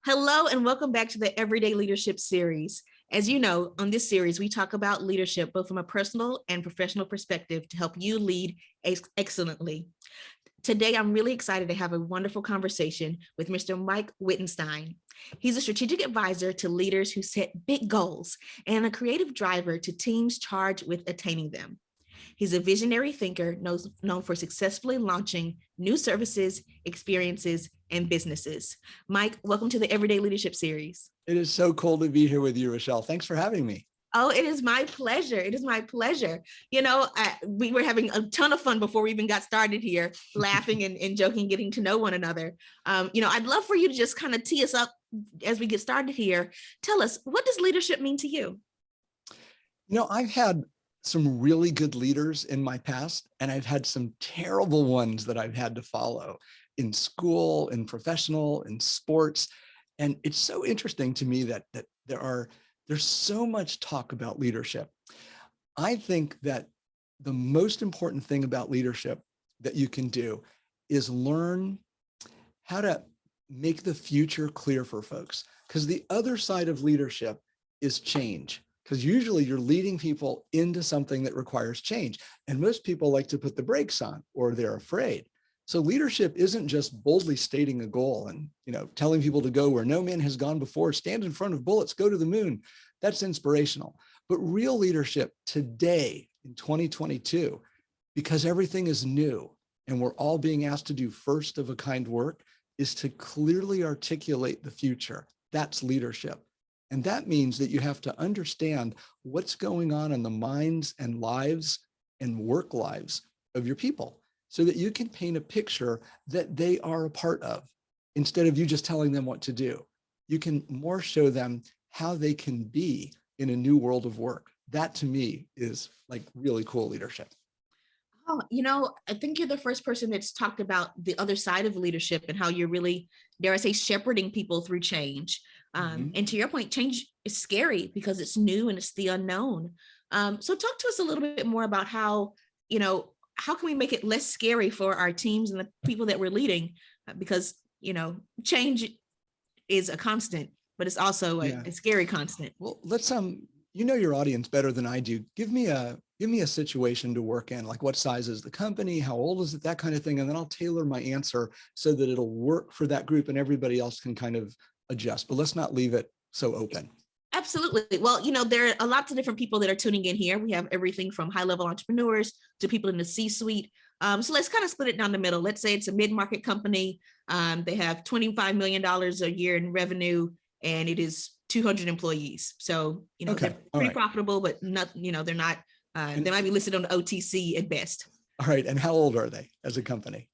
Hello, and welcome back to the Everyday Leadership Series. As you know, on this series, we talk about leadership both from a personal and professional perspective to help you lead excellently. Today, I'm really excited to have a wonderful conversation with Mr. Mike Wittenstein. He's a strategic advisor to leaders who set big goals and a creative driver to teams charged with attaining them. He's a visionary thinker known for successfully launching new services, experiences, and businesses. Mike, welcome to the Everyday Leadership Series. It is so cool to be here with you, Rochelle. Thanks for having me. Oh, it is my pleasure. It is my pleasure. You know, we were having a ton of fun before we even got started here, laughing and joking, getting to know one another. I'd love for you to just kind of tee us up as we get started here. Tell us, what does leadership mean to you? You know, I've had some really good leaders in my past, and I've had some terrible ones that I've had to follow in school, in professional, in sports. And it's so interesting to me that there's so much talk about leadership. I think that the most important thing about leadership that you can do is learn how to make the future clear for folks. Because the other side of leadership is change. Because usually you're leading people into something that requires change. And most people like to put the brakes on, or they're afraid. So leadership isn't just boldly stating a goal and, telling people to go where no man has gone before, stand in front of bullets, go to the moon. That's inspirational. But real leadership today in 2022, because everything is new and we're all being asked to do first of a kind work, is to clearly articulate the future. That's leadership. And that means that you have to understand what's going on in the minds and lives and work lives of your people so that you can paint a picture that they are a part of instead of you just telling them what to do. You can more show them how they can be in a new world of work. That to me is like really cool leadership. Oh, I think you're the first person that's talked about the other side of leadership and how you're really, dare I say, shepherding people through change. And to your point, change is scary because it's new and it's the unknown. So talk to us a little bit more about how can we make it less scary for our teams and the people that we're leading? Because, change is a constant, but it's also a scary constant. Well, let's, your audience better than I do. Give me a situation to work in, like what size is the company, how old is it, that kind of thing. And then I'll tailor my answer so that it'll work for that group and everybody else can kind of adjust, but let's not leave it so open. Absolutely. Well, there are lots of different people that are tuning in here. We have everything from high-level entrepreneurs to people in the C-suite. So let's kind of split it down the middle. Let's say it's a mid-market company. They have $25 million a year in revenue, and it is 200 employees. So, they're pretty profitable, but not, they're not, they might be listed on the OTC at best. All right. And how old are they as a company?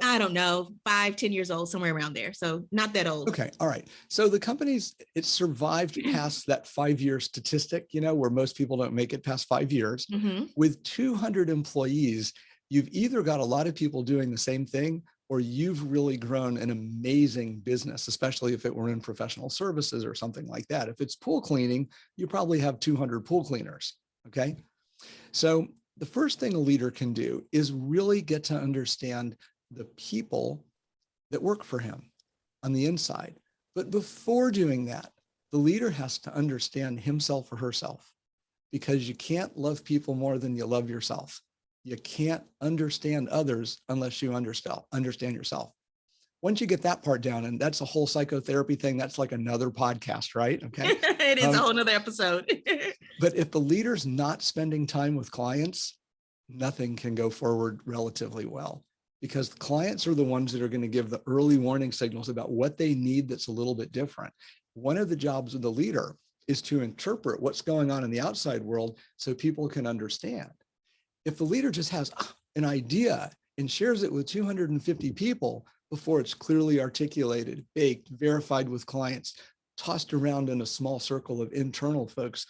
I don't know, 5-10 years old, somewhere around there. So not that old. Okay. All right. So the company's, it survived past that 5-year statistic, where most people don't make it past 5 years. With 200 employees, you've either got a lot of people doing the same thing, or you've really grown an amazing business, especially if it were in professional services or something like that. If it's pool cleaning, you probably have 200 pool cleaners. Okay. So the first thing a leader can do is really get to understand the people that work for him on the inside. But before doing that, the leader has to understand himself or herself, because you can't love people more than you love yourself. You can't understand others unless you understand yourself. Once you get that part down, and that's a whole psychotherapy thing, that's like another podcast, right? Okay. It is a whole nother episode. But if the leader's not spending time with clients, nothing can go forward relatively well, because the clients are the ones that are going to give the early warning signals about what they need that's a little bit different. One of the jobs of the leader is to interpret what's going on in the outside world so people can understand. If the leader just has an idea and shares it with 250 people before it's clearly articulated, baked, verified with clients, tossed around in a small circle of internal folks,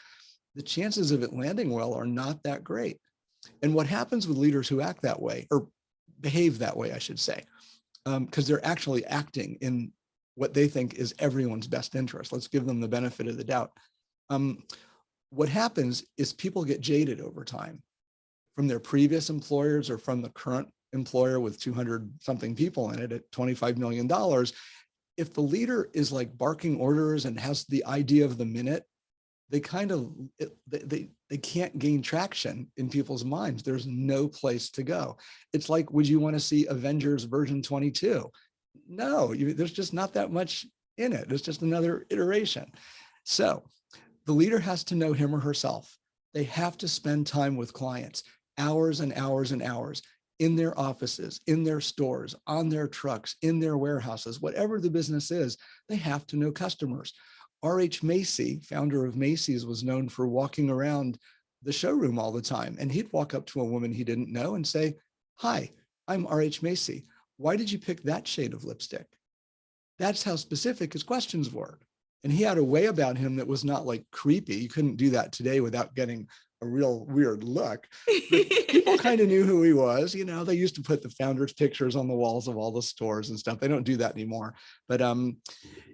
the chances of it landing well are not that great. And what happens with leaders who act that way, or behave that way, I should say, because they're actually acting in what they think is everyone's best interest. Let's give them the benefit of the doubt. What happens is people get jaded over time from their previous employers or from the current employer with 200 something people in it at $25 million. if the leader is like barking orders and has the idea of the minute, they kind of, they can't gain traction in people's minds. There's no place to go. It's like, would you want to see Avengers version 22? No, there's just not that much in it. It's just another iteration. So the leader has to know him or herself. They have to spend time with clients, hours and hours and hours in their offices, in their stores, on their trucks, in their warehouses, whatever the business is, they have to know customers. R.H. Macy, founder of Macy's, was known for walking around the showroom all the time. And he'd walk up to a woman he didn't know and say, "Hi, I'm R.H. Macy. Why did you pick that shade of lipstick?" That's how specific his questions were. And he had a way about him that was not like creepy. You couldn't do that today without getting a real weird look. But people kind of knew who he was. You know, they used to put the founders' pictures on the walls of all the stores and stuff. They don't do that anymore. But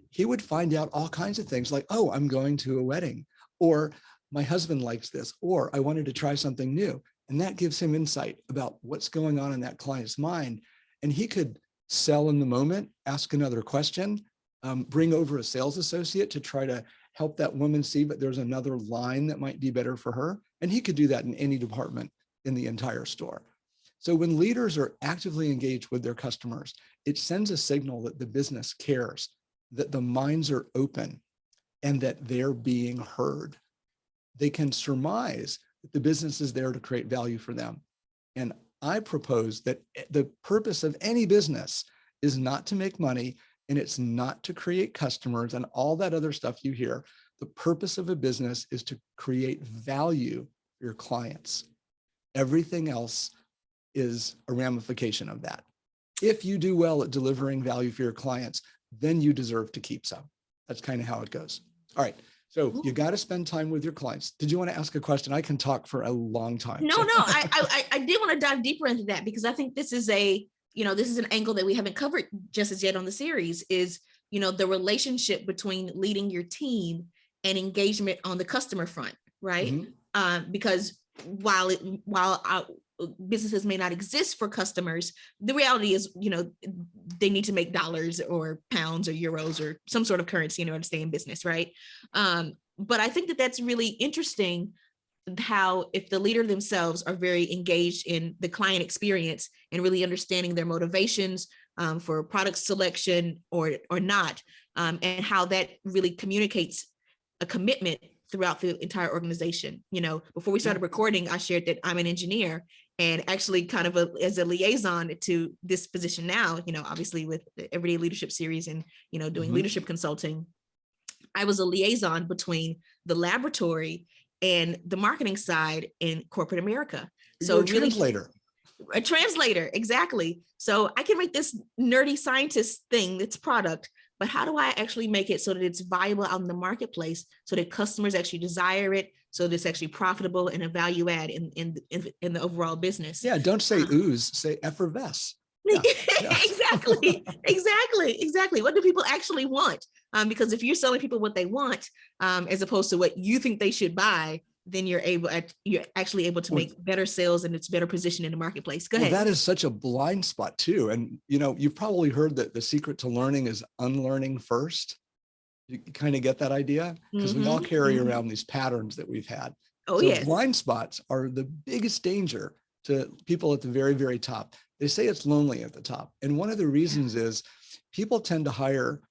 he would find out all kinds of things like, "Oh, I'm going to a wedding," or "My husband likes this," or "I wanted to try something new." And that gives him insight about what's going on in that client's mind. And he could sell in the moment, ask another question, bring over a sales associate to try to help that woman see, but there's another line that might be better for her. And he could do that in any department in the entire store. So when leaders are actively engaged with their customers, it sends a signal that the business cares, that the minds are open, and that they're being heard. They can surmise that the business is there to create value for them. And I propose that the purpose of any business is not to make money, and it's not to create customers and all that other stuff you hear. The purpose of a business is to create value for your clients. Everything else is a ramification of that. If you do well at delivering value for your clients, then you deserve to keep some. That's kind of how it goes. All right. So you got to spend time with your clients. Did you want to ask a question? I can talk for a long time. No, I did want to dive deeper into that, because I think this is this is an angle that we haven't covered just as yet on the series, is, the relationship between leading your team and engagement on the customer front, right? Mm-hmm. Because while businesses may not exist for customers, the reality is, they need to make dollars or pounds or euros or some sort of currency in order to stay in business, right? But I think that that's really interesting, how if the leader themselves are very engaged in the client experience and really understanding their motivations for product selection or not, and how that really communicates a commitment throughout the entire organization. Before we started recording, I shared that I'm an engineer, and actually kind of as a liaison to this position now, obviously with the Everyday Leadership series and, doing mm-hmm. leadership consulting, I was a liaison between the laboratory and the marketing side in corporate America. So really, translator. A translator, exactly. So I can make this nerdy scientist thing, that's product, but how do I actually make it so that it's viable out in the marketplace, so that customers actually desire it, so that it's actually profitable and a value add in the overall business? Yeah, don't say ooze, say effervesce. Yeah. Exactly. What do people actually want? Because if you're selling people what they want, as opposed to what you think they should buy, then you're actually able to make better sales, and it's better positioned in the marketplace. Go ahead. That is such a blind spot too. And you've probably heard that the secret to learning is unlearning first. You kind of get that idea, because mm-hmm. we all carry mm-hmm. around these patterns that we've had. Oh, so yes. Blind spots are the biggest danger to people at the very, very top. They say it's lonely at the top. And one of the reasons is people tend to hire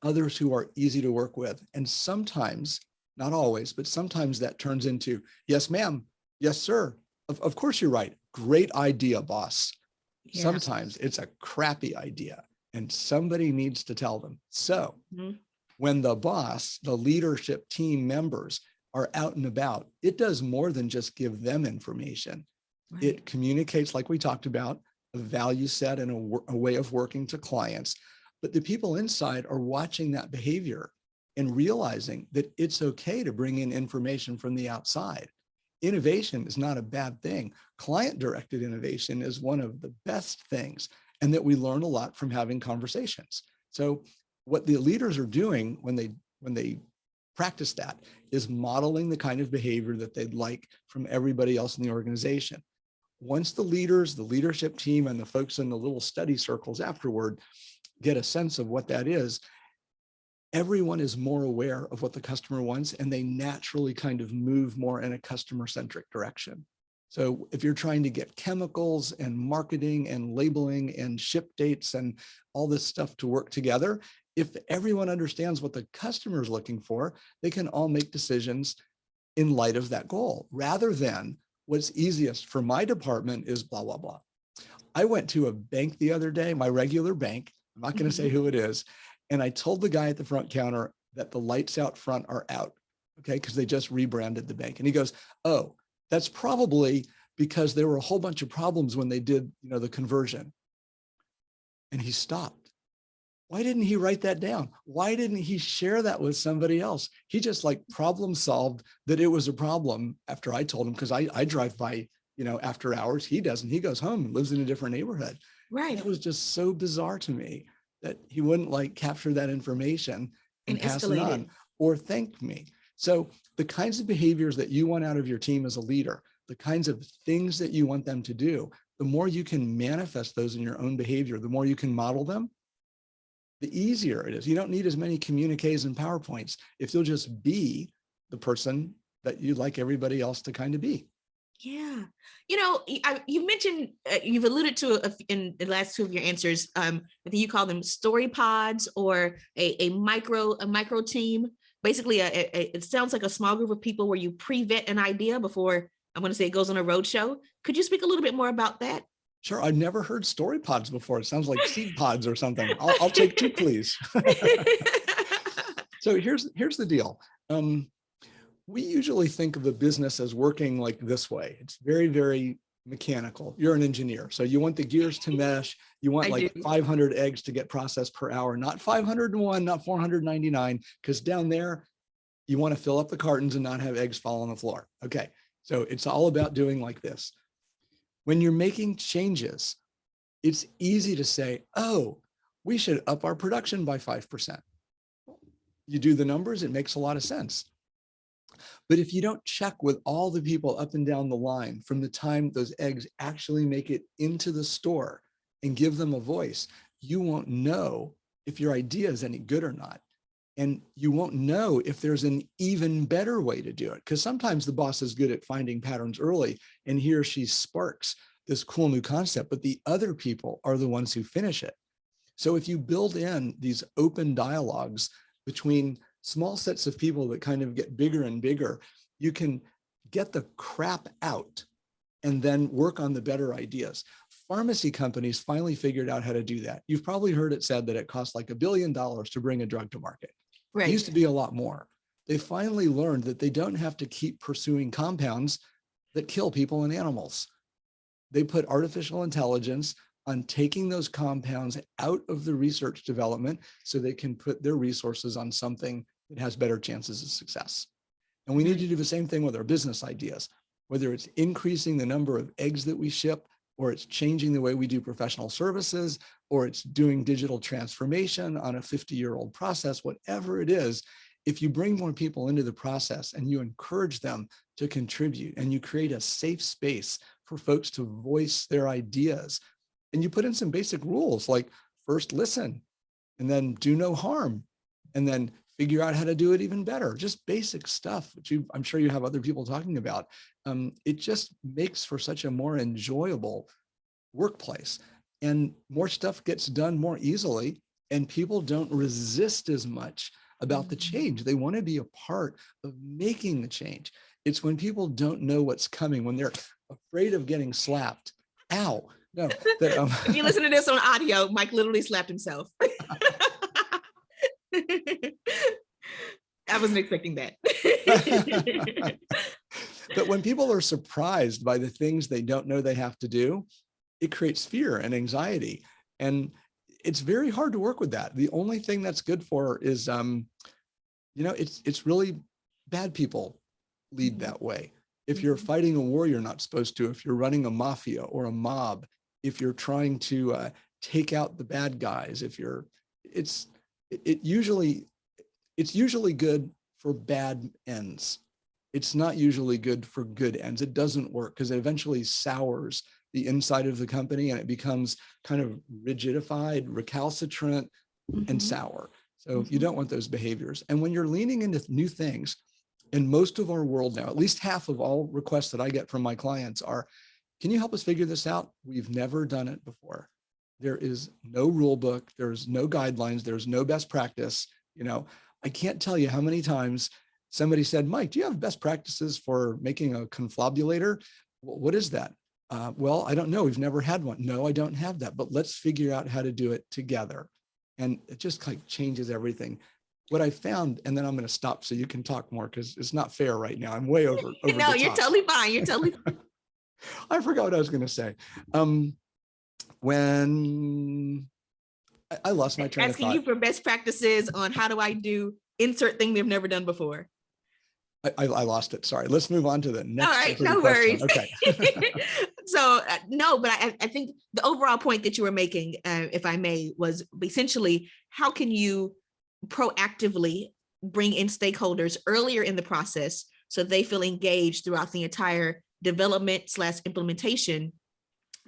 others who are easy to work with. And sometimes, not always, but sometimes that turns into, "Yes, ma'am. Yes, sir. Of course you're right. Great idea, boss." Yeah. Sometimes it's a crappy idea, and somebody needs to tell them. So mm-hmm. when the boss, the leadership team members are out and about, it does more than just give them information. Right. It communicates, like we talked about, a value set and a way of working to clients. But the people inside are watching that behavior and realizing that it's okay to bring in information from the outside. Innovation is not a bad thing. Client-directed innovation is one of the best things, and that we learn a lot from having conversations. So what the leaders are doing when they practice that is modeling the kind of behavior that they'd like from everybody else in the organization. Once the leaders, the leadership team, and the folks in the little study circles afterward get a sense of what that is, everyone is more aware of what the customer wants, and they naturally kind of move more in a customer-centric direction. So if you're trying to get chemicals and marketing and labeling and ship dates and all this stuff to work together, if everyone understands what the customer is looking for, they can all make decisions in light of that goal, rather than what's easiest for my department is blah, blah, blah. I went to a bank the other day, my regular bank. I'm not going to say who it is. And I told the guy at the front counter that the lights out front are out, okay, because they just rebranded the bank. And he goes, oh, that's probably because there were a whole bunch of problems when they did, the conversion. And he stopped. Why didn't he write that down? Why didn't he share that with somebody else? He just like problem solved that it was a problem after I told him, because I drive by, after hours. He doesn't. He goes home and lives in a different neighborhood. Right. And it was just so bizarre to me that he wouldn't like capture that information and pass it on or thank me. So the kinds of behaviors that you want out of your team as a leader, the kinds of things that you want them to do, the more you can manifest those in your own behavior, the more you can model them, the easier it is. You don't need as many communiques and PowerPoints if you'll just be the person that you'd like everybody else to kind of be. Yeah. You mentioned, you've alluded to in the last two of your answers, I think you call them story pods or a micro team. Basically, it sounds like a small group of people where you pre-vet an idea before, I'm going to say, it goes on a roadshow. Could you speak a little bit more about that? Sure. I've never heard story pods before. It sounds like seed pods or something. I'll take two, please. So here's the deal. We usually think of the business as working like this way. It's very, very mechanical. You're an engineer, so you want the gears to mesh. You want like 500 eggs to get processed per hour, not 501, not 499, because down there, you want to fill up the cartons and not have eggs fall on the floor. Okay, so it's all about doing like this. When you're making changes, it's easy to say, oh, we should up our production by 5%. You do the numbers, it makes a lot of sense. But if you don't check with all the people up and down the line from the time those eggs actually make it into the store and give them a voice, you won't know if your idea is any good or not. And you won't know if there's an even better way to do it. Because sometimes the boss is good at finding patterns early and he or she sparks this cool new concept, but the other people are the ones who finish it. So if you build in these open dialogues between small sets of people that kind of get bigger and bigger, you can get the crap out and then work on the better ideas. Pharmacy companies finally figured out how to do that. You've probably heard it said that it costs like $1 billion to bring a drug to market. Right. It used to be a lot more. They finally learned that they don't have to keep pursuing compounds that kill people and animals. They put artificial intelligence on taking those compounds out of the research development so they can put their resources on something that has better chances of success. And we need to do the same thing with our business ideas, whether it's increasing the number of eggs that we ship, or it's changing the way we do professional services, or it's doing digital transformation on a 50-year-old process, whatever it is. If you bring more people into the process and you encourage them to contribute and you create a safe space for folks to voice their ideas, and you put in some basic rules like first listen, and then do no harm, and then figure out how to do it even better. Just basic stuff, which I'm sure you have other people talking about. It just makes for such a more enjoyable workplace, and more stuff gets done more easily, and people don't resist as much about the change. They want to be a part of making the change. It's when people don't know what's coming, when they're afraid of getting slapped. Ow. No. If you listen to this on audio, Mike literally slapped himself. I wasn't expecting that. But when people are surprised by the things they don't know they have to do, it creates fear and anxiety. And it's very hard to work with that. The only thing that's good for is, it's really bad people lead that way. If you're fighting a war you're not supposed to, if you're running a mafia or a mob, if you're trying to take out the bad guys, it's usually good for bad ends. It's not usually good for good ends. It doesn't work because it eventually sours the inside of the company, and it becomes kind of rigidified, recalcitrant, and sour. So you don't want those behaviors. And when you're leaning into new things, in most of our world now, at least half of all requests that I get from my clients are, can you help us figure this out? We've never done it before. There is no rule book. There's no guidelines. There's no best practice. I can't tell you how many times somebody said, Mike, do you have best practices for making a confabulator? What is that? Well, I don't know. We've never had one. No, I don't have that, but let's figure out how to do it together. And it just like changes everything. What I found, and then I'm going to stop so you can talk more because it's not fair right now. I'm way over No, the you're top. totally fine. You're totally fine. I forgot what I was going to say. When I lost my train of Asking thought. you for best practices on how do I do insert thing they've never done before. I lost it. Sorry. Let's move on to the next. All right, no worries. Okay. So no, but I think the overall point that you were making, if I may, was essentially how can you proactively bring in stakeholders earlier in the process so they feel engaged throughout the entire development/implementation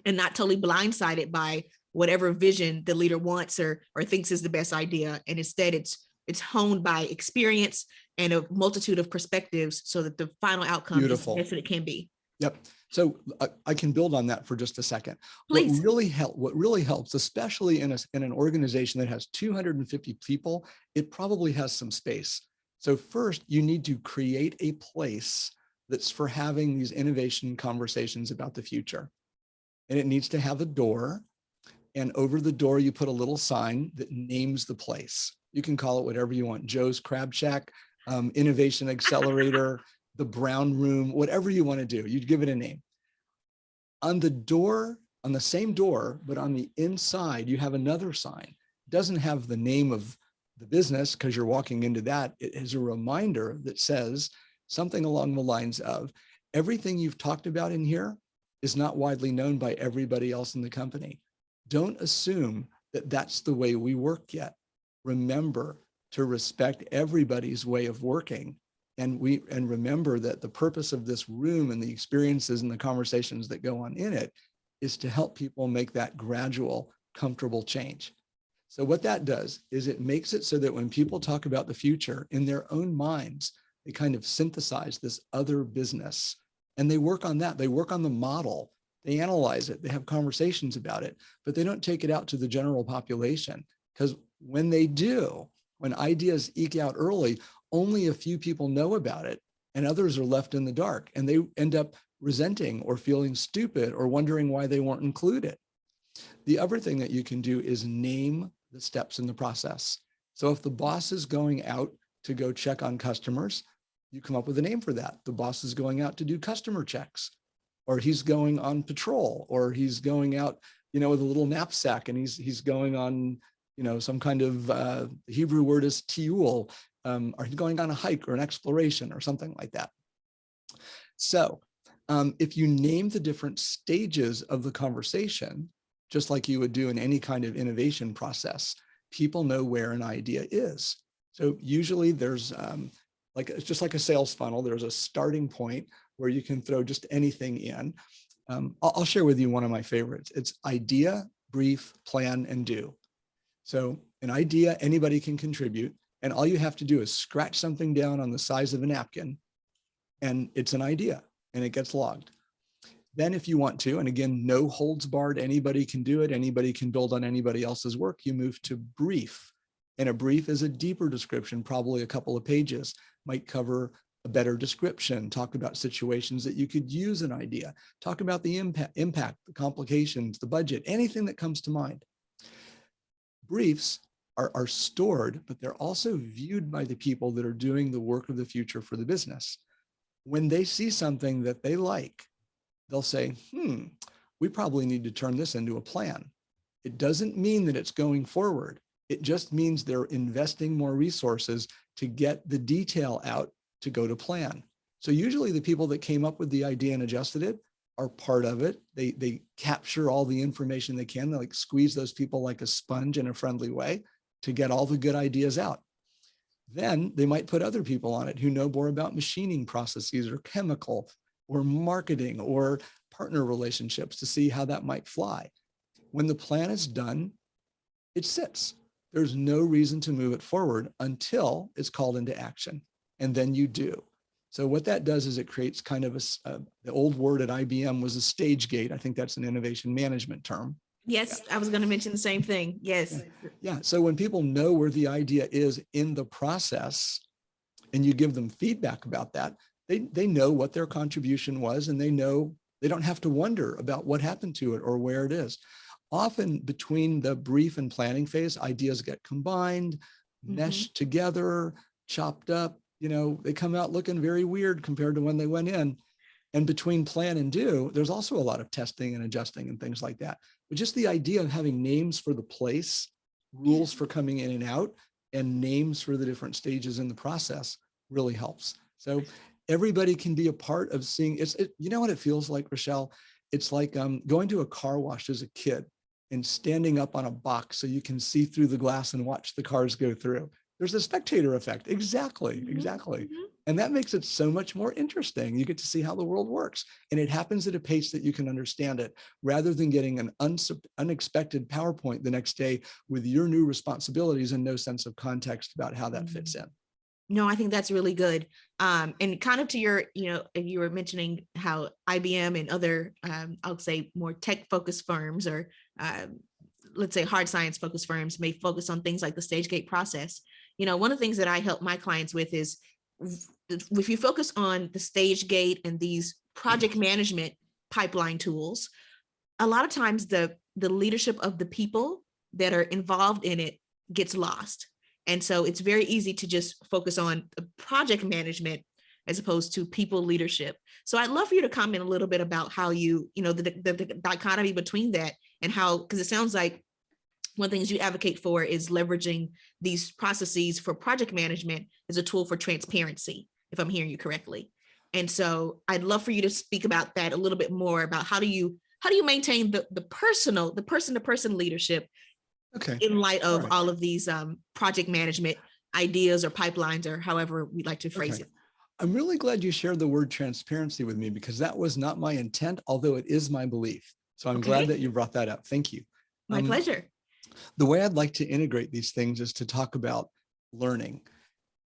and not totally blindsided by whatever vision the leader wants or thinks is the best idea. And instead it's honed by experience and a multitude of perspectives so that the final outcome is the best that it can be. Yep. So I can build on that for just a second. Please. What really helps, especially in an organization that has 250 people, it probably has some space. So first, you need to create a place that's for having these innovation conversations about the future. And it needs to have a door. And over the door, you put a little sign that names the place. You can call it whatever you want. Joe's Crab Shack, Innovation Accelerator, the Brown Room, whatever you want to do. You'd give it a name. On the door, on the same door, but on the inside, you have another sign. It doesn't have the name of the business because you're walking into that. It is a reminder that says something along the lines of, everything you've talked about in here is not widely known by everybody else in the company. Don't assume that that's the way we work yet. Remember to respect everybody's way of working. And remember that the purpose of this room and the experiences and the conversations that go on in it is to help people make that gradual, comfortable change. So what that does is it makes it so that when people talk about the future in their own minds, they kind of synthesize this other business and they work on that. They work on the model. They analyze it. They have conversations about it, but they don't take it out to the general population because when they do, when ideas eke out early, only a few people know about it and others are left in the dark and they end up resenting or feeling stupid or wondering why they weren't included. The other thing that you can do is name the steps in the process. So if the boss is going out to go check on customers, you come up with a name for that. The boss is going out to do customer checks, or he's going on patrol, or he's going out, with a little knapsack and he's going on, some kind of Hebrew word is tiul, or he's going on a hike or an exploration or something like that. So if you name the different stages of the conversation, just like you would do in any kind of innovation process, people know where an idea is. So usually there's it's just like a sales funnel. There's a starting point where you can throw just anything in. I'll share with you one of my favorites. It's idea, brief, plan, and do. So an idea, anybody can contribute. And all you have to do is scratch something down on the size of a napkin and it's an idea and it gets logged. Then if you want to, and again, no holds barred, anybody can do it. Anybody can build on anybody else's work. You move to brief. And a brief is a deeper description, probably a couple of pages, might cover a better description, talk about situations that you could use an idea, talk about the impact, the complications, the budget, anything that comes to mind. Briefs are stored, but they're also viewed by the people that are doing the work of the future for the business. When they see something that they like, they'll say, we probably need to turn this into a plan. It doesn't mean that it's going forward. It just means they're investing more resources to get the detail out to go to plan. So usually the people that came up with the idea and adjusted it are part of it. They capture all the information they can. They squeeze those people like a sponge in a friendly way to get all the good ideas out. Then they might put other people on it who know more about machining processes or chemical or marketing or partner relationships to see how that might fly. When the plan is done, it sits. There's no reason to move it forward until it's called into action. And then you do. So what that does is it creates kind of the old word at IBM was a stage gate. I think that's an innovation management term. Yes, I was going to mention the same thing. Yes. Yeah. So when people know where the idea is in the process and you give them feedback about that, they know what their contribution was, and they know they don't have to wonder about what happened to it or where it is. Often between the brief and planning phase, ideas get combined, meshed together, chopped up. They come out looking very weird compared to when they went in. And between plan and do, there's also a lot of testing and adjusting and things like that. But just the idea of having names for the place, rules for coming in and out, and names for the different stages in the process really helps. So everybody can be a part of seeing you know what it feels like, Rochelle? It's like going to a car wash as a kid and standing up on a box so you can see through the glass and watch the cars go through. There's a spectator effect. Exactly. And that makes it so much more interesting. You get to see how the world works. And it happens at a pace that you can understand it, rather than getting an unexpected PowerPoint the next day with your new responsibilities and no sense of context about how that fits in. No, I think that's really good. And kind of to your, you were mentioning how IBM and other, I'll say more tech focused firms, or let's say hard science focused firms, may focus on things like the stage gate process. One of the things that I help my clients with is, if you focus on the stage gate and these project management pipeline tools, a lot of times the leadership of the people that are involved in it gets lost. And so it's very easy to just focus on project management as opposed to people leadership. So I'd love for you to comment a little bit about how the dichotomy between that, and how, because it sounds like one of the things you advocate for is leveraging these processes for project management as a tool for transparency, if I'm hearing you correctly. And so I'd love for you to speak about that a little bit more, about how do you maintain the person-to-person leadership, okay, in light of right. all of these project management ideas or pipelines, or however we'd like to phrase it. I'm really glad you shared the word transparency with me, because that was not my intent, although it is my belief. So I'm glad that you brought that up. Thank you. My pleasure. The way I'd like to integrate these things is to talk about learning.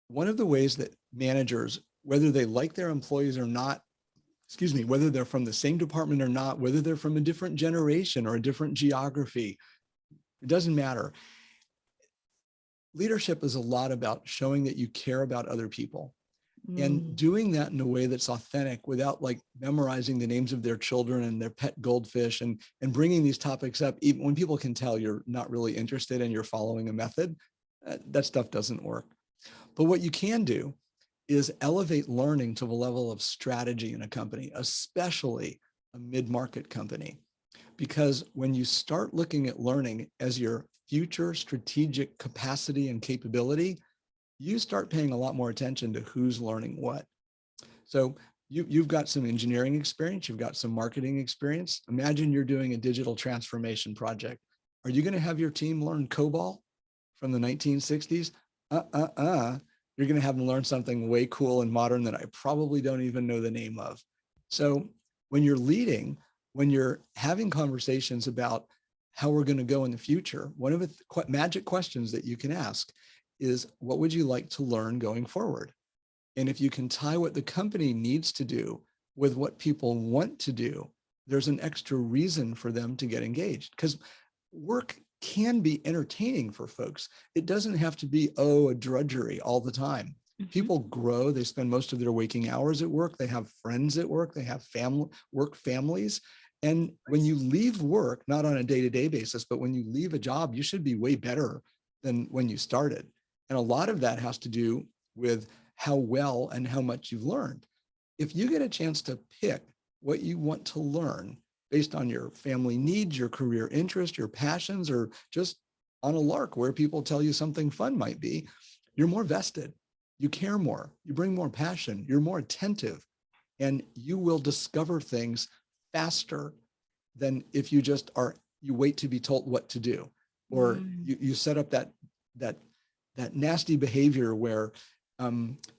One of the ways that managers, whether they like their employees or not, whether they're from the same department or not, whether they're from a different generation or a different geography, it doesn't matter. Leadership is a lot about showing that you care about other people, and doing that in a way that's authentic, without like memorizing the names of their children and their pet goldfish, and bringing these topics up even when people can tell you're not really interested and you're following a method. That stuff doesn't work. But what you can do is elevate learning to the level of strategy in a company, especially a mid-market company. Because when you start looking at learning as your future strategic capacity and capability, you start paying a lot more attention to who's learning what. So you've got some engineering experience, you've got some marketing experience. Imagine you're doing a digital transformation project. Are you going to have your team learn COBOL from the 1960s? You're going to have them learn something way cool and modern that I probably don't even know the name of. So when you're leading, when you're having conversations about how we're going to go in the future, one of the magic questions that you can ask is, what would you like to learn going forward? And if you can tie what the company needs to do with what people want to do, there's an extra reason for them to get engaged, because work can be entertaining for folks. It doesn't have to be, a drudgery all the time. People grow, they spend most of their waking hours at work, they have friends at work, they have families. And when you leave work, not on a day-to-day basis, but when you leave a job, you should be way better than when you started. And a lot of that has to do with how well and how much you've learned. If you get a chance to pick what you want to learn based on your family needs, your career interest, your passions, or just on a lark where people tell you something fun might be, you're more vested, you care more, you bring more passion, you're more attentive, and you will discover things faster than if you wait to be told what to do, or you set up that nasty behavior where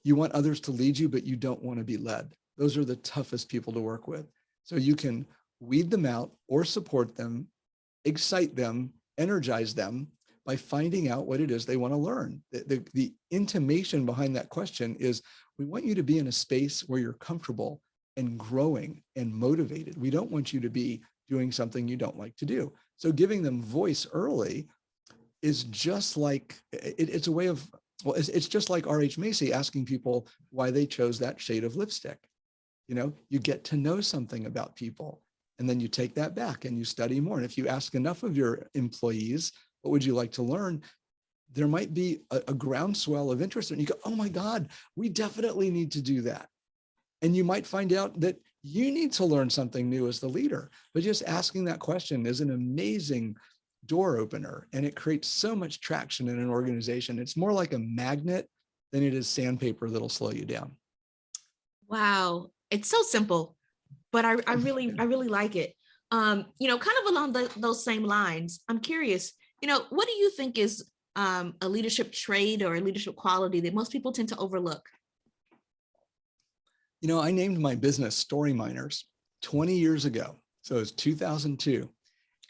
you want others to lead you, but you don't want to be led. Those are the toughest people to work with. So you can weed them out or support them, excite them, energize them by finding out what it is they want to learn. The intimation behind that question is, we want you to be in a space where you're comfortable and growing and motivated. We don't want you to be doing something you don't like to do. So giving them voice early is just like, it's a way of, well, it's just like R.H. Macy asking people why they chose that shade of lipstick. You know, you get to know something about people, and then you take that back and you study more. And if you ask enough of your employees, what would you like to learn? There might be a groundswell of interest, and you go, oh my God, we definitely need to do that. And you might find out that you need to learn something new as the leader. But just asking that question is an amazing door opener, and it creates so much traction in an organization. It's more like a magnet than it is sandpaper that'll slow you down. Wow. It's so simple, but I really like it. You know, kind of along those same lines, I'm curious, you know, what do you think is a leadership trait or a leadership quality that most people tend to overlook? You know, I named my business Story Miners 20 years ago. So it's 2002.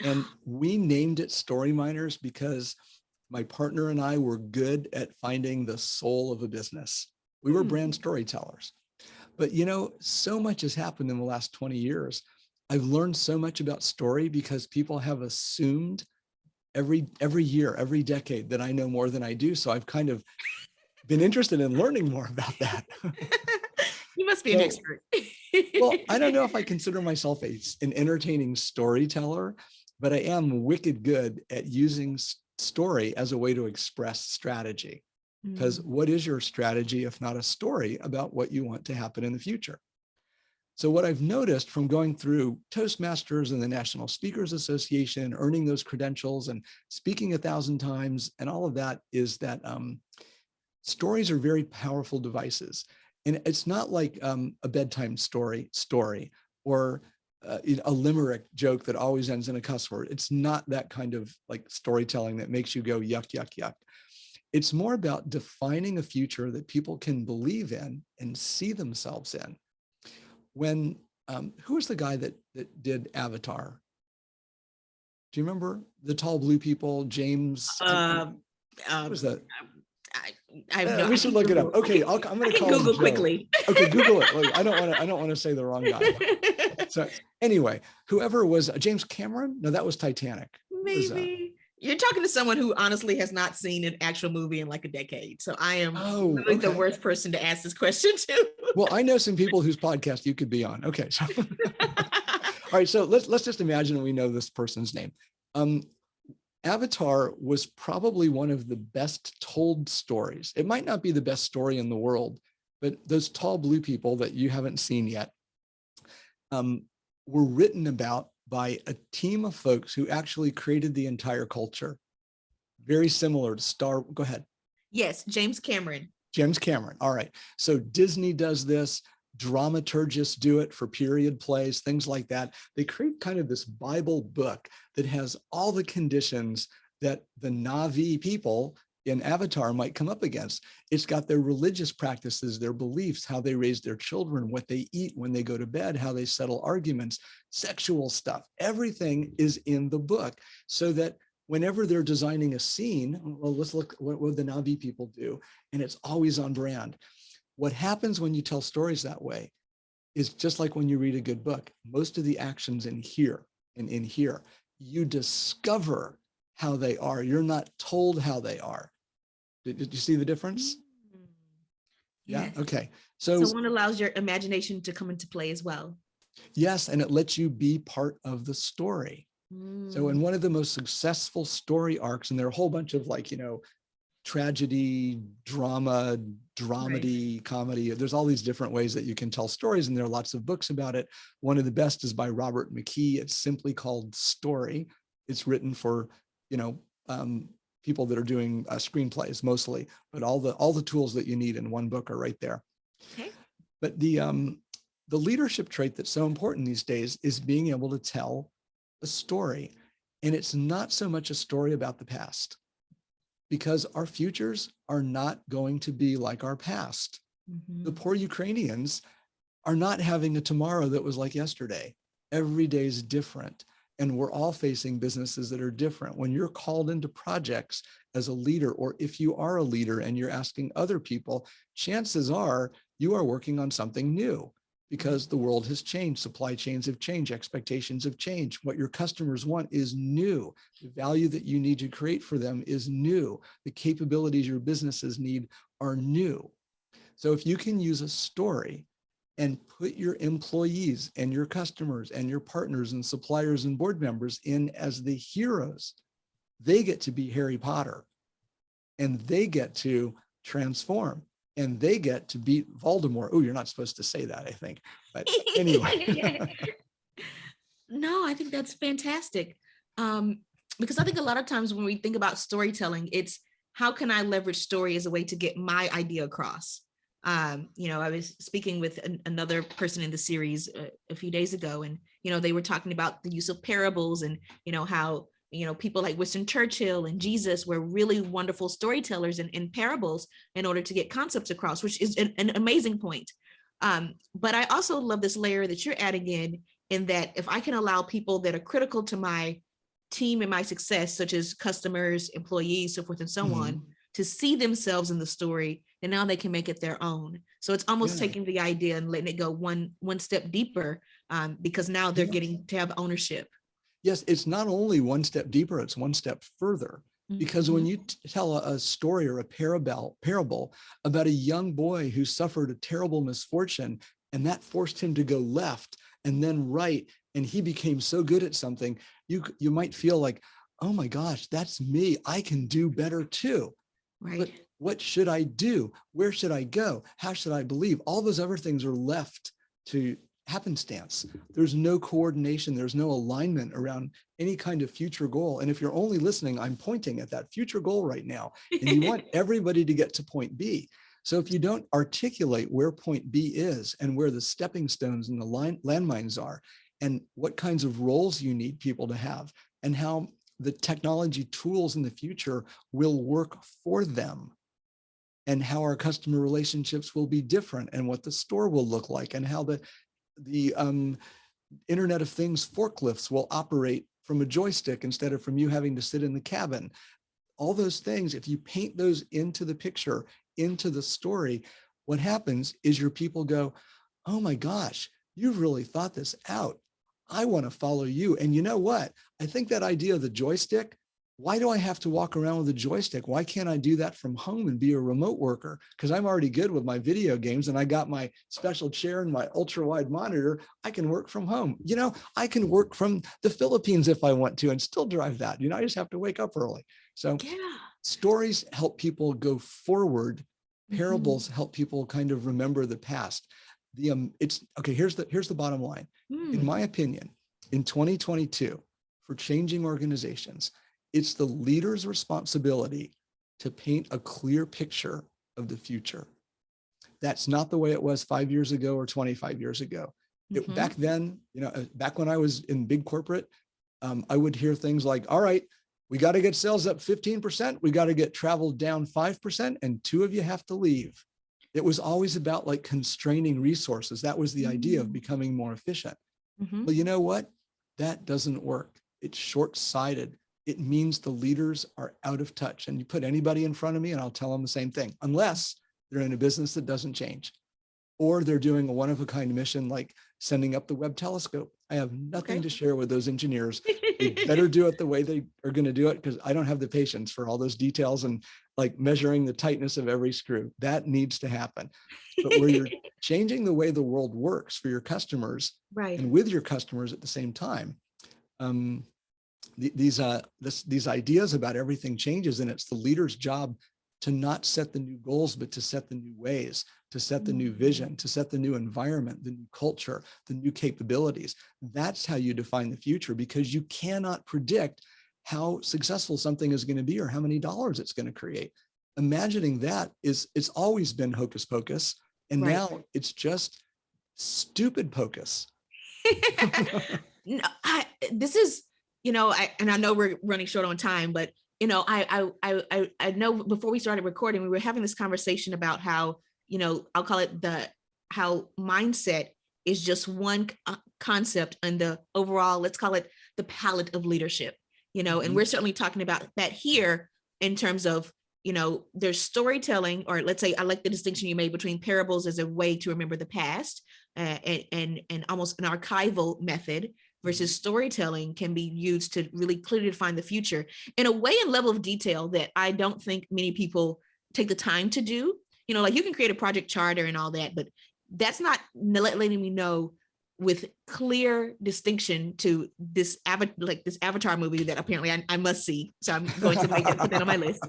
And we named it Story Miners because my partner and I were good at finding the soul of a business. We were brand storytellers. But, you know, so much has happened in the last 20 years. I've learned so much about story because people have assumed every year, every decade that I know more than I do. So I've kind of been interested in learning more about that. You must be an expert. Well, I don't know if I consider myself an entertaining storyteller, but I am wicked good at using story as a way to express strategy. Because what is your strategy if not a story about what you want to happen in the future? So what I've noticed from going through Toastmasters and the National Speakers Association, earning those credentials and speaking 1,000 times and all of that is that stories are very powerful devices. And it's not like a bedtime story or a limerick joke that always ends in a cuss word. It's not that kind of like storytelling that makes you go yuck, yuck, yuck. It's more about defining a future that people can believe in and see themselves in. When, who was the guy that did Avatar? Do you remember the tall blue people? James, what was that? We should look it up. Okay, I'm going to call him Joe. Google quickly. Okay, Google it. Look, I don't want to say the wrong guy. So anyway, whoever was James Cameron? No, that was Titanic. Maybe. You're talking to someone who honestly has not seen an actual movie in like a decade. So I am really the worst person to ask this question to. Well, I know some people whose podcast you could be on. Okay. So all right. So let's just imagine we know this person's name. Avatar was probably one of the best told stories. It might not be the best story in the world, but those tall blue people that you haven't seen yet were written about by a team of folks who actually created the entire culture. Very similar to Star. Go ahead. Yes, James Cameron. James Cameron. All right. So Disney does this. Dramaturgists do it for period plays, things like that. They create kind of this Bible book that has all the conditions that the Na'vi people in Avatar might come up against. It's got their religious practices, their beliefs, how they raise their children, what they eat when they go to bed, how they settle arguments, sexual stuff. Everything is in the book so that whenever they're designing a scene, well, let's look what the Na'vi people do, and it's always on brand. What happens when you tell stories that way is just like when you read a good book. Most of the actions in here and in here, you discover how they are. You're not told how they are. Did you see the difference? Yes. Yeah. Okay. So one allows your imagination to come into play as well. Yes. And it lets you be part of the story. So in one of the most successful story arcs, and there are a whole bunch of like, tragedy, drama, dramedy, comedy. There's all these different ways that you can tell stories, and there are lots of books about it. One of the best is by Robert McKee. It's simply called Story. It's written for, people that are doing screenplays mostly, but all the tools that you need in one book are right there. Okay. But the leadership trait that's so important these days is being able to tell a story. And it's not so much a story about the past, because our futures are not going to be like our past. The poor Ukrainians are not having a tomorrow that was like yesterday. Every day is different. And we're all facing businesses that are different. When you're called into projects as a leader, or if you are a leader and you're asking other people, chances are you are working on something new because the world has changed. Supply chains have changed. Expectations have changed. What your customers want is new. The value that you need to create for them is new. The capabilities your businesses need are new. So if you can use a story and put your employees and your customers and your partners and suppliers and board members in as the heroes, they get to be Harry Potter and they get to transform and they get to beat Voldemort. Oh, you're not supposed to say that, I think. But anyway. No, I think that's fantastic. Because I think a lot of times when we think about storytelling, it's how can I leverage story as a way to get my idea across? I was speaking with another person in the series a few days ago, and they were talking about the use of parables, and how people like Winston Churchill and Jesus were really wonderful storytellers in parables in order to get concepts across, which is an amazing point. But I also love this layer that you're adding in that if I can allow people that are critical to my team and my success, such as customers, employees, so forth and so on, to see themselves in the story, and now they can make it their own. So it's almost taking the idea and letting it go one step deeper, because now they're getting to have ownership. Yes, it's not only one step deeper, it's one step further. Because when you tell a story or a parable about a young boy who suffered a terrible misfortune, and that forced him to go left and then right, and he became so good at something, you might feel like, oh my gosh, that's me. I can do better too. Right. But what should I do? Where should I go? How should I believe? All those other things are left to happenstance. There's no coordination. There's no alignment around any kind of future goal. And if you're only listening, I'm pointing at that future goal right now. And you want everybody to get to point B. So if you don't articulate where point B is and where the stepping stones and the landmines are, and what kinds of roles you need people to have, and how the technology tools in the future will work for them, and how our customer relationships will be different, and what the store will look like, and how the Internet of Things forklifts will operate from a joystick instead of from you having to sit in the cabin. All those things, if you paint those into the picture, into the story, what happens is your people go, oh my gosh, you've really thought this out. I want to follow you. And you know what? I think that idea of the joystick, why do I have to walk around with a joystick? Why can't I do that from home and be a remote worker? Because I'm already good with my video games and I got my special chair and my ultra wide monitor. I can work from home. I can work from the Philippines if I want to and still drive that. I just have to wake up early. So stories help people go forward. Parables help people kind of remember the past. It's okay. Here's the bottom line. In my opinion, in 2022, for changing organizations, it's the leader's responsibility to paint a clear picture of the future. That's not the way it was 5 years ago or 25 years ago. Back then, back when I was in big corporate, I would hear things like, all right, we got to get sales up 15%. We got to get travel down 5%, and 2 of you have to leave. It was always about like constraining resources. That was the idea of becoming more efficient. Well, you know what? That doesn't work. It's short-sighted. It means the leaders are out of touch. And you put anybody in front of me and I'll tell them the same thing, unless they're in a business that doesn't change, or they're doing a one-of-a-kind mission like sending up the Webb telescope. I have nothing to share with those engineers. They better do it the way they are going to do it, because I don't have the patience for all those details and like measuring the tightness of every screw. That needs to happen. But where you're changing the way the world works for your customers, and with your customers at the same time, these ideas about everything changes, and it's the leader's job to not set the new goals, but to set the new ways, to set the new vision, to set the new environment, the new culture, the new capabilities. That's how you define the future, because you cannot predict how successful something is going to be or how many dollars it's going to create. Imagining that it's always been hocus pocus, and now it's just stupid pocus. No, this is, and I know we're running short on time, but I know before we started recording, we were having this conversation about how, I'll call it how mindset is just one concept and the overall, let's call it the palette of leadership, and we're certainly talking about that here in terms of, there's storytelling, or let's say, I like the distinction you made between parables as a way to remember the past, and almost an archival method, versus storytelling can be used to really clearly define the future in a way and level of detail that I don't think many people take the time to do. Like you can create a project charter and all that, but that's not letting me know with clear distinction to this Avatar movie that apparently I must see. So I'm going to put that on my list.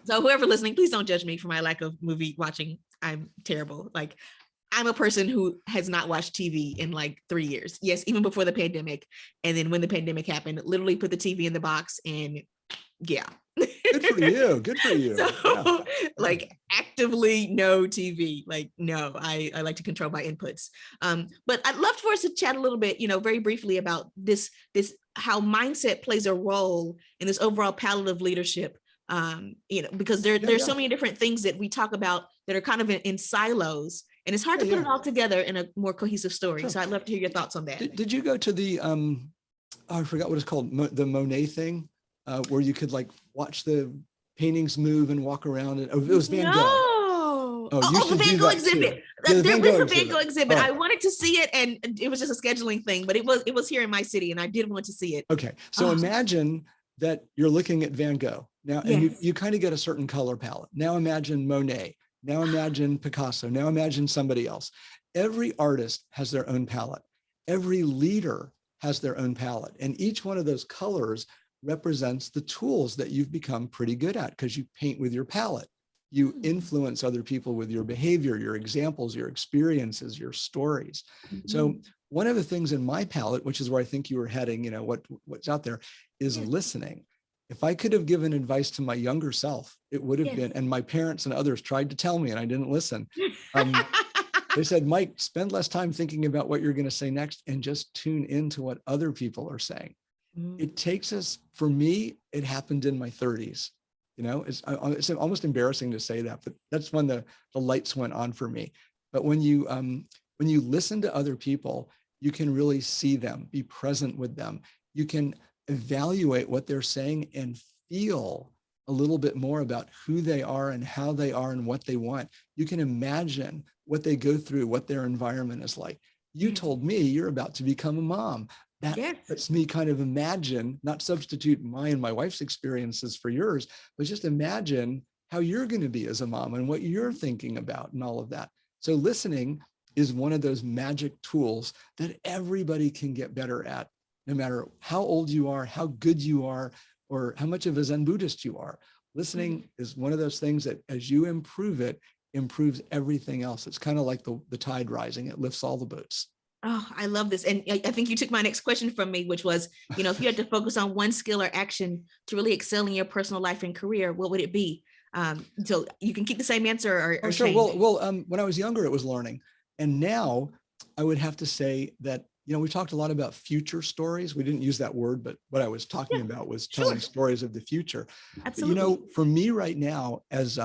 So whoever listening, please don't judge me for my lack of movie watching. I'm terrible. Like, I'm a person who has not watched TV in like 3 years. Yes, even before the pandemic. And then when the pandemic happened, literally put the TV in the box and yeah. Good for you. Good for you. So, yeah. Like actively no TV. Like, no, I like to control my inputs. But I'd love for us to chat a little bit, very briefly about this how mindset plays a role in this overall palette of leadership. Because there's so many different things that we talk about that are kind of in silos, and it's hard to put it all together in a more cohesive story. Sure. So I'd love to hear your thoughts on that. Did you go to the, I forgot what it's called, the Monet thing, where you could like watch the paintings move and walk around? And it was Van Gogh. Oh, the Van Gogh exhibit. There is a Van Gogh exhibit. Right. I wanted to see it, and it was just a scheduling thing, but it was here in my city, and I did want to see it. Okay, so imagine that you're looking at Van Gogh now, and you kind of get a certain color palette. Now imagine Monet. Now imagine Picasso. Now imagine somebody else. Every artist has their own palette. Every leader has their own palette. And each one of those colors represents the tools that you've become pretty good at, because you paint with your palette. You influence other people with your behavior, your examples, your experiences, your stories. Mm-hmm. So one of the things in my palette, which is where I think you were heading, what's out there, is listening. If I could have given advice to my younger self, it would have been, and my parents and others tried to tell me and I didn't listen. They said, Mike, spend less time thinking about what you're going to say next and just tune into what other people are saying. It takes us, for me, it happened in my 30s. It's almost embarrassing to say that, but that's when the lights went on for me. But when you listen to other people, you can really see them, be present with them. You can evaluate what they're saying and feel a little bit more about who they are and how they are and what they want. You can imagine what they go through, what their environment is like. You told me you're about to become a mom. That lets me kind of imagine, not substitute my and my wife's experiences for yours, but just imagine how you're going to be as a mom and what you're thinking about and all of that. So listening is one of those magic tools that everybody can get better at, no matter how old you are, how good you are, or how much of a Zen Buddhist you are. Listening is one of those things that as you improve it, improves everything else. It's kind of like the tide rising. It lifts all the boats. Oh, I love this. And I think you took my next question from me, which was, if you had to focus on one skill or action to really excel in your personal life and career, what would it be? So you can keep the same answer or sure. change. Well, when I was younger, it was learning. And now I would have to say that, we talked a lot about future stories. We didn't use that word, but what I was talking about was telling stories of the future. Absolutely. But, for me right now, as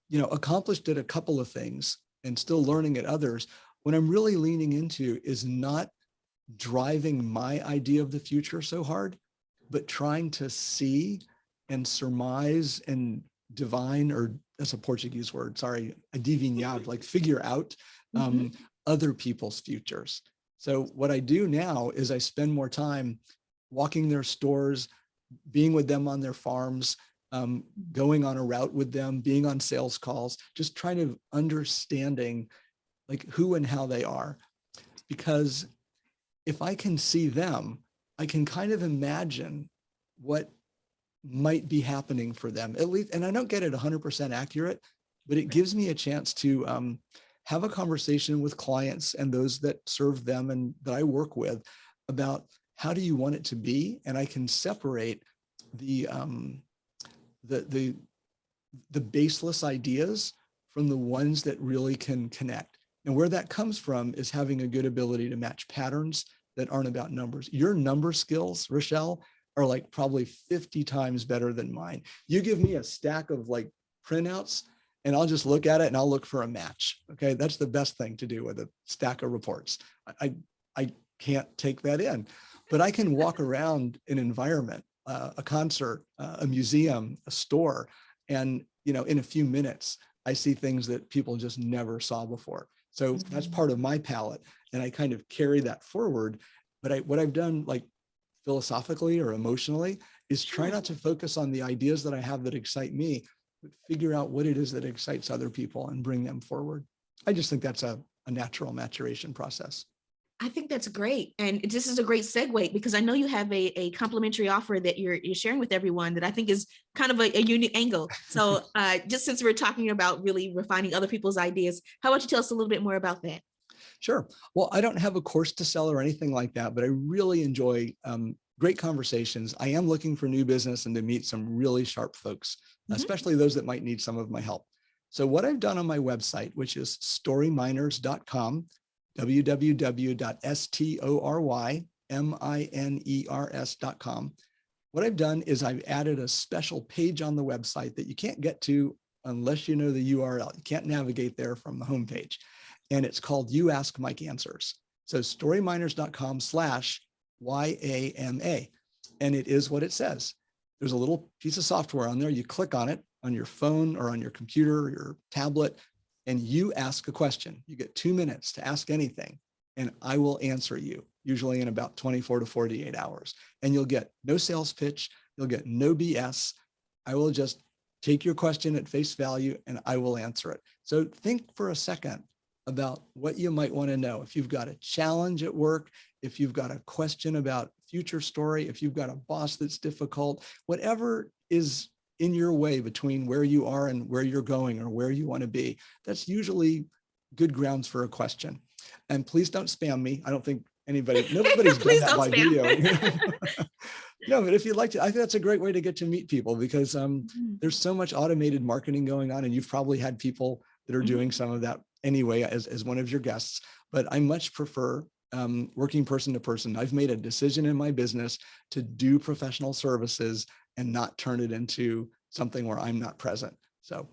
accomplished at a couple of things and still learning at others, what I'm really leaning into is not driving my idea of the future so hard, but trying to see and surmise and divine, or that's a Portuguese word, sorry, adivinhar, like figure out other people's futures. So what I do now is I spend more time walking their stores, being with them on their farms, going on a route with them, being on sales calls, just trying to understanding like who and how they are. Because if I can see them, I can kind of imagine what might be happening for them, at least. And I don't get it 100% accurate, but it gives me a chance to have a conversation with clients and those that serve them and that I work with about how do you want it to be? And I can separate the baseless ideas from the ones that really can connect. And where that comes from is having a good ability to match patterns that aren't about numbers. Your number skills, Rochelle, are like probably 50 times better than mine. You give me a stack of like printouts and I'll just look at it and I'll look for a match. Okay. That's the best thing to do with a stack of reports. I can't take that in, but I can walk around an environment, a concert, a museum, a store, and, in a few minutes, I see things that people just never saw before. So that's part of my palette. And I kind of carry that forward. But what I've done, like philosophically or emotionally, is try not to focus on the ideas that I have that excite me, but figure out what it is that excites other people and bring them forward. I just think that's a natural maturation process. I think that's great. And this is a great segue because I know you have a complimentary offer that you're sharing with everyone that I think is kind of a unique angle. So just since we're talking about really refining other people's ideas, how about you tell us a little bit more about that? Sure. Well, I don't have a course to sell or anything like that, but I really enjoy great conversations. I am looking for new business and to meet some really sharp folks, especially those that might need some of my help. So what I've done on my website, which is storyminers.com, www.storyminers.com. What I've done is I've added a special page on the website that you can't get to unless you know the URL. You can't navigate there from the homepage. And it's called You Ask Mike Answers. So storyminers.com/YAMA. And it is what it says. There's a little piece of software on there. You click on it on your phone or on your computer or your tablet, and you ask a question. You get 2 minutes to ask anything, and I will answer you, usually in about 24 to 48 hours. And you'll get no sales pitch. You'll get no BS. I will just take your question at face value and I will answer it. So think for a second about what you might want to know. If you've got a challenge at work, if you've got a question about future story, if you've got a boss that's difficult, whatever is in your way between where you are and where you're going or where you want to be, that's usually good grounds for a question. And please don't spam me. I don't think nobody's done that by video. No, but if you'd like to, I think that's a great way to get to meet people because there's so much automated marketing going on, and you've probably had people that are doing some of that anyway as one of your guests. But I much prefer working person to person. I've made a decision in my business to do professional services and not turn it into something where I'm not present. So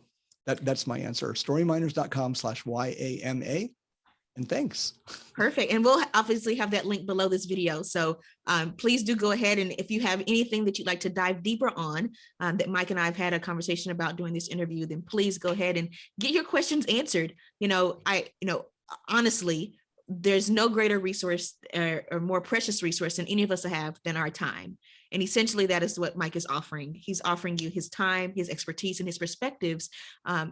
that's my answer. storyminers.com/YAMA. And thanks. Perfect. And we'll obviously have that link below this video. So please do go ahead. And if you have anything that you'd like to dive deeper on that Mike and I have had a conversation about during this interview, then please go ahead and get your questions answered. Honestly, there's no greater resource or more precious resource than any of us have than our time. And essentially that is what Mike is offering. He's offering you his time, his expertise, and his perspectives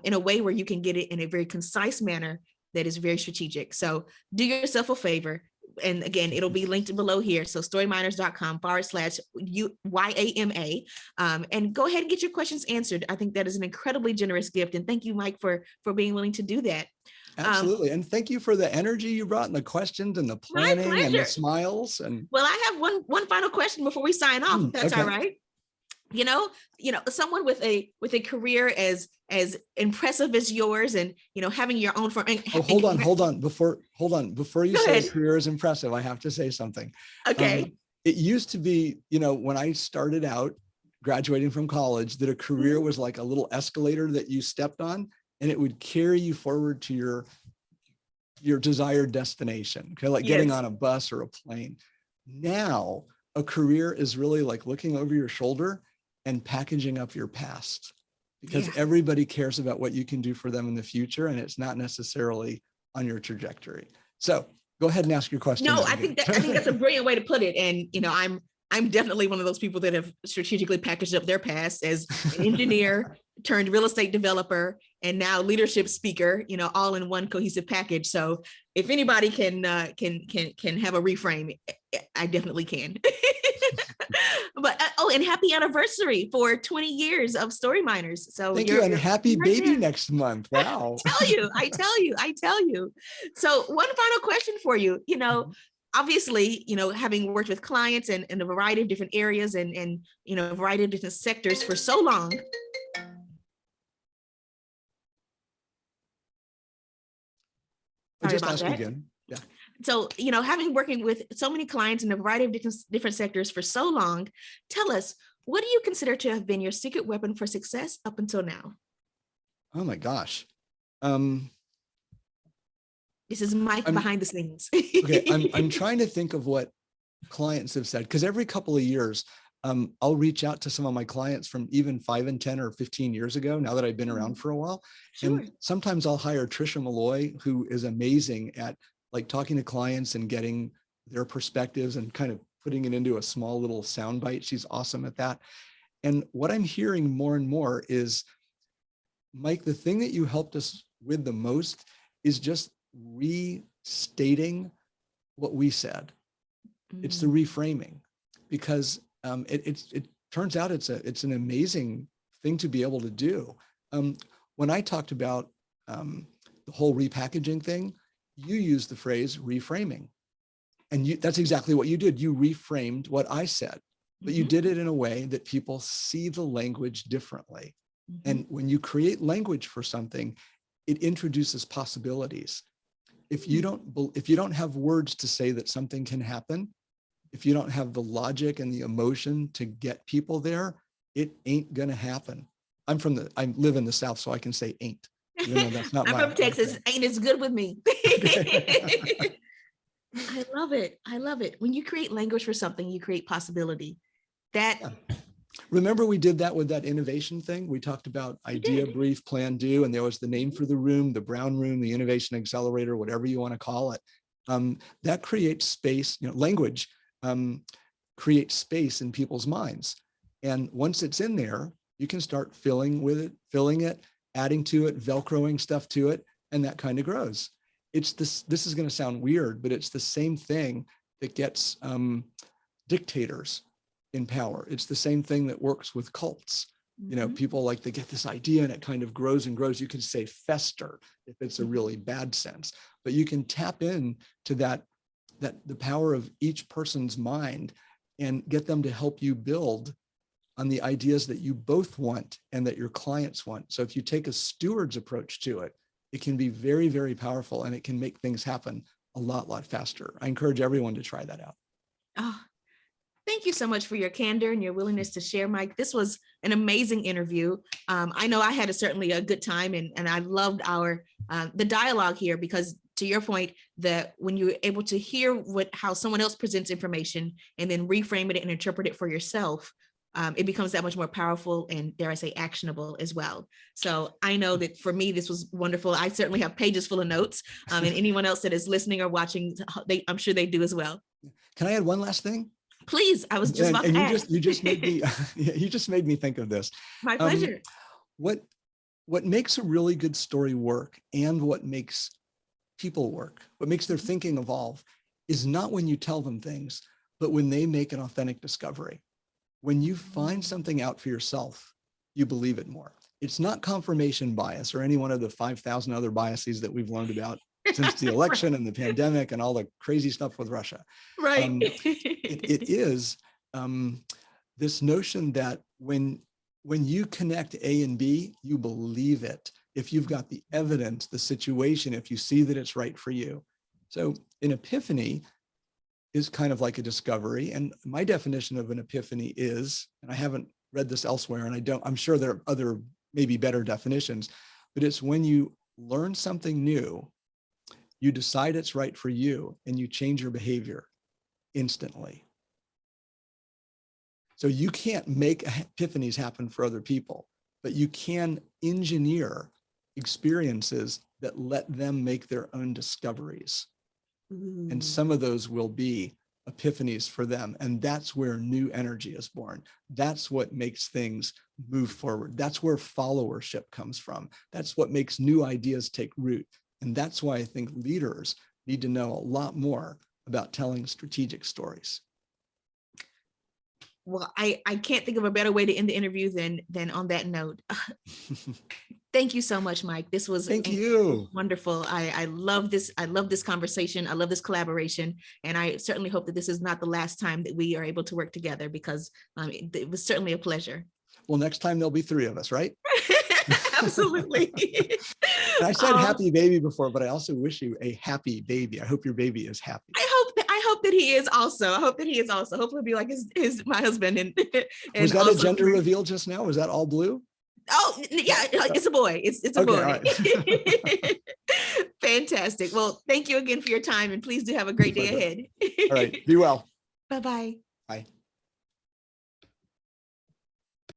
in a way where you can get it in a very concise manner that is very strategic. So do yourself a favor. And again, it'll be linked below here. So storyminers.com/YAMA. And go ahead and get your questions answered. I think that is an incredibly generous gift. And thank you, Mike, for being willing to do that. Absolutely. And thank you for the energy you brought and the questions and the planning and the smiles. And well, I have one final question before we sign off. If that's okay. All right. Someone with a career as impressive as yours, and having your own firm. Hold on. Before you say career is impressive, I have to say something. Okay. It used to be, when I started out graduating from college, that a career was like a little escalator that you stepped on, and it would carry you forward to your desired destination. Okay, like getting on a bus or a plane. Now, a career is really like looking over your shoulder and packaging up your past, because everybody cares about what you can do for them in the future, and it's not necessarily on your trajectory. So go ahead and ask your question. No, I think that's a brilliant way to put it. And I'm definitely one of those people that have strategically packaged up their past as an engineer turned real estate developer and now leadership speaker, all in one cohesive package. So if anybody can have a reframe, I definitely can. But and happy anniversary for 20 years of Story Miners. So thank you, and happy baby next month. Wow. I tell you. So one final question for you. Obviously, having worked with clients in a variety of different areas and a variety of different sectors for so long. Just ask again. Yeah. So, having working with so many clients in a variety of different sectors for so long, tell us, what do you consider to have been your secret weapon for success up until now? Oh my gosh. Um, This is Mike I'm behind the scenes. okay. I'm trying to think of what clients have said, because every couple of years, I'll reach out to some of my clients from even 5 and 10 or 15 years ago, now that I've been around for a while. Sure. And sometimes I'll hire Trisha Malloy, who is amazing at like talking to clients and getting their perspectives and kind of putting it into a small little soundbite. She's awesome at that. And what I'm hearing more and more is, Mike, the thing that you helped us with the most is just restating what we said. It's the Mm, reframing, because it turns out it's an amazing thing to be able to do. When I talked about the whole repackaging thing, you used the phrase reframing, and that's exactly what you did. You reframed what I said, but you mhm, did it in a way that people see the language differently. mhm, And when you create language for something, it introduces possibilities. mm. If you don't have words to say that something can happen, if you don't have the logic and the emotion to get people there, it ain't gonna happen. I live in the South, so I can say ain't, even though that's not I'm my from Texas. thing. Ain't as good with me. Okay. I love it. I love it. When you create language for something, you create possibility. That Yeah. Remember we did that with that innovation thing? We talked about we idea, did. brief, plan, do, and there was the name Mhm. for the room, the Brown room, the innovation accelerator, whatever you want to call it. That creates space, language creates space in people's minds. And once it's in there, you can start filling it, adding to it, Velcroing stuff to it, and that kind of grows. This is going to sound weird, but it's the same thing that gets dictators in power. It's the same thing that works with cults. Mhm, People like they get this idea and it kind of grows and grows. You can say fester if it's a mhm. really bad sense, but you can tap in to that the power of each person's mind and get them to help you build on the ideas that you both want and that your clients want. So if you take a steward's approach to it, it can be very, very powerful, and it can make things happen a lot faster. I encourage everyone to try that out. Oh, thank you so much for your candor and your willingness to share, Mike. This was an amazing interview. I know I had certainly a good time, and I loved our the dialogue here, because to your point, that when you're able to hear how someone else presents information and then reframe it and interpret it for yourself, it becomes that much more powerful and, dare I say, actionable as well. So I know that for me, this was wonderful. I certainly have pages full of notes, and anyone else that is listening or watching, I'm sure they do as well. Can I add one last thing? Please, I was just And, about to you ask. just made me you just made me think of this. My Um, pleasure. what what makes a really good story work, and what makes people work, what makes their thinking evolve, is not when you tell them things, but when they make an authentic discovery. When you find something out for yourself, you believe it more. It's not confirmation bias or any one of the 5,000 other biases that we've learned about since the election and the pandemic and all the crazy stuff with Russia. Right. Um, it is this notion that when you connect A and B, you believe it. If you've got the evidence, the situation, if you see that it's right for you. So an epiphany is kind of like a discovery. And my definition of an epiphany is, and I haven't read this elsewhere, and I'm sure there are other, maybe better definitions, but it's when you learn something new, you decide it's right for you, and you change your behavior instantly. So you can't make epiphanies happen for other people, but you can engineer experiences that let them make their own discoveries. And Ooh. some of those will be epiphanies for them. And that's where new energy is born. That's what makes things move forward. That's where followership comes from. That's what makes new ideas take root. And that's why I think leaders need to know a lot more about telling strategic stories. Well, I can't think of a better way to end the interview than on that note. Thank you so much, Mike. This was Thank you. wonderful. I love this. I love this conversation. I love this collaboration. And I certainly hope that this is not the last time that we are able to work together, because it was certainly a pleasure. Well, next time there'll be 3 of us, right? Absolutely. And I said happy baby before, but I also wish you a happy baby. I hope your baby is happy. I hope that he is also. I hope that he is also. Hopefully, be like his my husband and Was that a also gender reveal just now? Was that all blue? Oh, yeah, it's a boy. It's a Okay, boy. all right. Fantastic. Well, thank you again for your time, and please do have a great day Pleasure. ahead. All right, be well. Bye-bye. Bye.